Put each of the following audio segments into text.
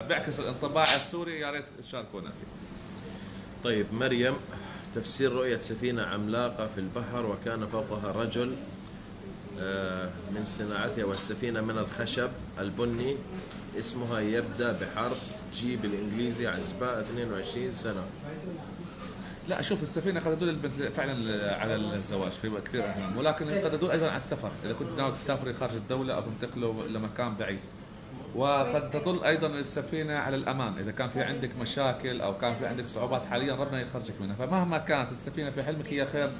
بيعكس الانطباع السوري، يا ريت تشاركونا فيه. طيب مريم، تفسير رؤية سفينة عملاقة في البحر وكان فوقها رجل من صناعتها، والسفينة من الخشب البني، اسمها يبدأ بحرف جي بالإنجليزي، عزباء 22 سنة. لا شوف، السفينة قد تدل البنت فعلا على الزواج في كثير أحيان، ولكن قد تدل أيضا على السفر، إذا كنت ناوي تسافري خارج الدولة أو تنتقلوا إلى مكان بعيد. وقد تدل أيضا السفينة على الأمان، إذا كان في عندك مشاكل أو كان في عندك صعوبات حاليا ربنا يخرجك منها. فمهما كانت السفينة في حلمك هي خير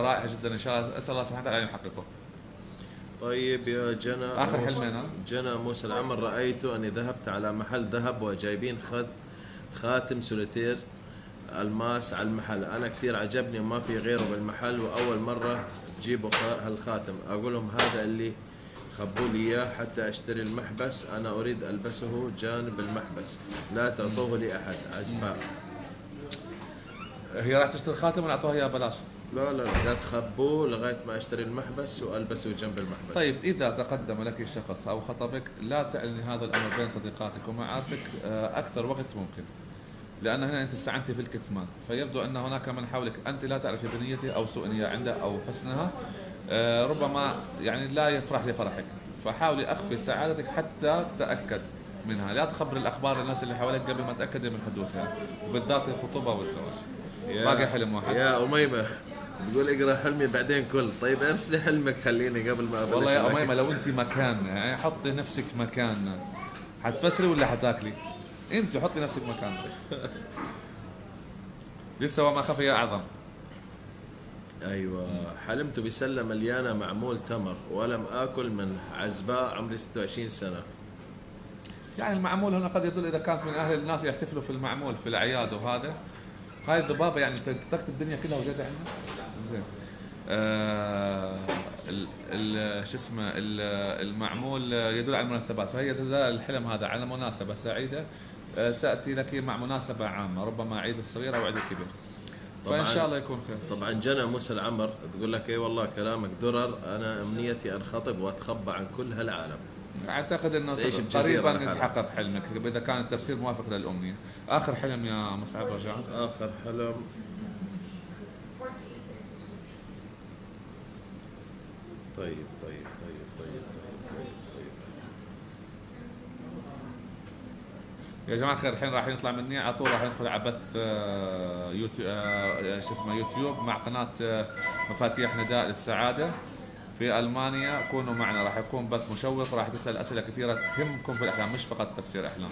رائع جدا إن شاء الله. أسأل الله سبحانه وتعالى أن يحققه. طيب يا جنى آخر حلمين. جنى موسى العمر، رأيت أني ذهبت على محل ذهب وجايبين خاتم سوليتير الماس على المحل. أنا كثير عجبني وما في غيره بالمحل، وأول مرة جيبوا هالخاتم. أقول لهم هذا اللي خبوا لي إياه حتى أشتري المحبس، أنا أريد ألبسه جانب المحبس، لا تعطوه لأحد. عزباء. هي راح تشتري خاتم ولا أعطوها إياه بلاش؟ لا تخبوه لغاية ما أشتري المحبس وألبسه جنب المحبس. طيب إذا تقدم لك شخص أو خطبك لا تعلني هذا الأمر بين صديقاتك ومعارفك أكثر وقت ممكن، لأن هنا أنت استعنتي في الكتمان، فيبدو أن هناك من حولك أنت لا تعرفي بنيته أو سوء نية عنده أو حسنها، ربما يعني لا يفرح لفرحك. فحاولي أخفي سعادتك حتى تتأكد منها، لا تخبر الأخبار للناس اللي حواليك قبل ما تأكدي من حدوثها، وبالذات الخطوبة والزواج. باقي حلم واحد. يا أميمة بتقول اقرا حلمي بعدين كل. طيب ارسلي حلمك خليني قبل ما أبلش. والله يا أميمة لو أنت مكاننا، يعني حطي نفسك مكاننا، حتفسري ولا حتاكلي؟ أنت حطي نفسك مكاننا. لسه وما خفي أعظم. ايوه، حلمت بسله مليانه معمول تمر ولم اكل من. عزباء، عمري 26 سنه. يعني المعمول هنا قد يدل اذا كانت من اهل الناس يحتفلوا في المعمول في الاعياد، وهذا هاي الذبابه يعني انت تركت الدنيا كلها وجيت عندنا. زين. شو اسمه المعمول يدل على المناسبات، فهي تدل الحلم هذا على مناسبه سعيده تاتي لك مع مناسبه عامه، ربما عيد الصغير او عيد الكبير. فان شاء الله يكون خير. طبعا جنى موسى العمر تقول لك اي والله كلامك درر، انا امنيتي انخطب واتخبى عن كل هالعالم. اعتقد انه قريبا يتحقق حلمك اذا كان التفسير موافق للامنيه. اخر حلم يا مصعب رجاء. اخر حلم. طيب. يا جماعه الخير، الحين راح نطلع مني على طول، راح ندخل على بث يوتيوب، شو اسمه، يوتيوب مع قناه مفاتيح نداء للسعاده في المانيا. كونوا معنا، راح يكون بث مشوق، راح تسال اسئله كثيره تهمكم في الاحلام، مش فقط تفسير احلام.